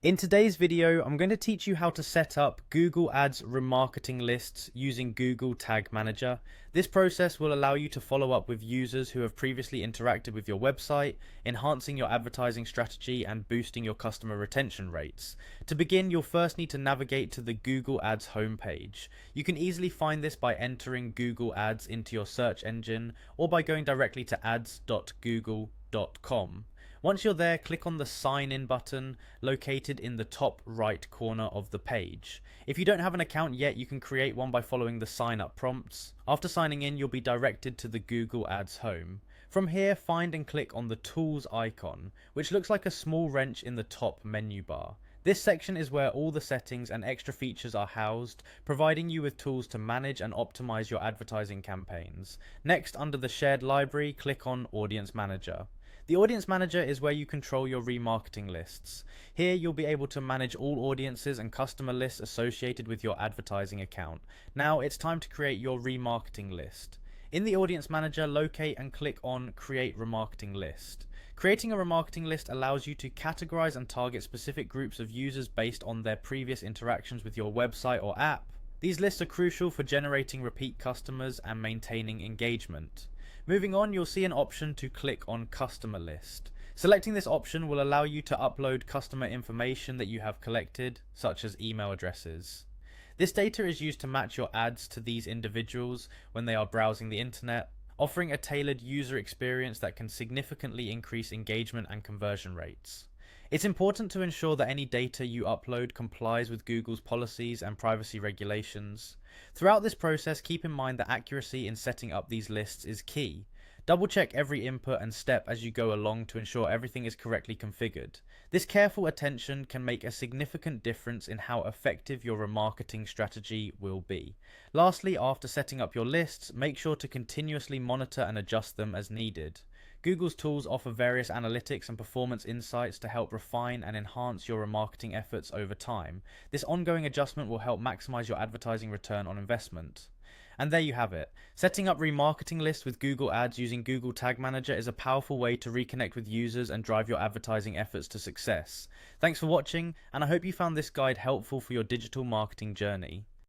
In today's video, I'm going to teach you how to set up Google Ads remarketing lists using Google Tag Manager. This process will allow you to follow up with users who have previously interacted with your website, enhancing your advertising strategy and boosting your customer retention rates. To begin, you'll first need to navigate to the Google Ads homepage. You can easily find this by entering Google Ads into your search engine or by going directly to ads.google.com. Once you're there, click on the Sign In button located in the top right corner of the page. If you don't have an account yet, you can create one by following the sign up prompts. After signing in, you'll be directed to the Google Ads home. From here, find and click on the Tools icon, which looks like a small wrench in the top menu bar. This section is where all the settings and extra features are housed, providing you with tools to manage and optimize your advertising campaigns. Next, under the Shared Library, click on Audience Manager. The Audience Manager is where you control your remarketing lists. Here you'll be able to manage all audiences and customer lists associated with your advertising account. Now it's time to create your remarketing list. In the Audience Manager, locate and click on Create Remarketing List. Creating a remarketing list allows you to categorize and target specific groups of users based on their previous interactions with your website or app. These lists are crucial for generating repeat customers and maintaining engagement. Moving on, you'll see an option to click on Customer List. Selecting this option will allow you to upload customer information that you have collected, such as email addresses. This data is used to match your ads to these individuals when they are browsing the internet, offering a tailored user experience that can significantly increase engagement and conversion rates. It's important to ensure that any data you upload complies with Google's policies and privacy regulations. Throughout this process, keep in mind that accuracy in setting up these lists is key. Double check every input and step as you go along to ensure everything is correctly configured. This careful attention can make a significant difference in how effective your remarketing strategy will be. Lastly, after setting up your lists, make sure to continuously monitor and adjust them as needed. Google's tools offer various analytics and performance insights to help refine and enhance your remarketing efforts over time. This ongoing adjustment will help maximize your advertising return on investment. And there you have it. Setting up remarketing lists with Google Ads using Google Tag Manager is a powerful way to reconnect with users and drive your advertising efforts to success. Thanks for watching, and I hope you found this guide helpful for your digital marketing journey.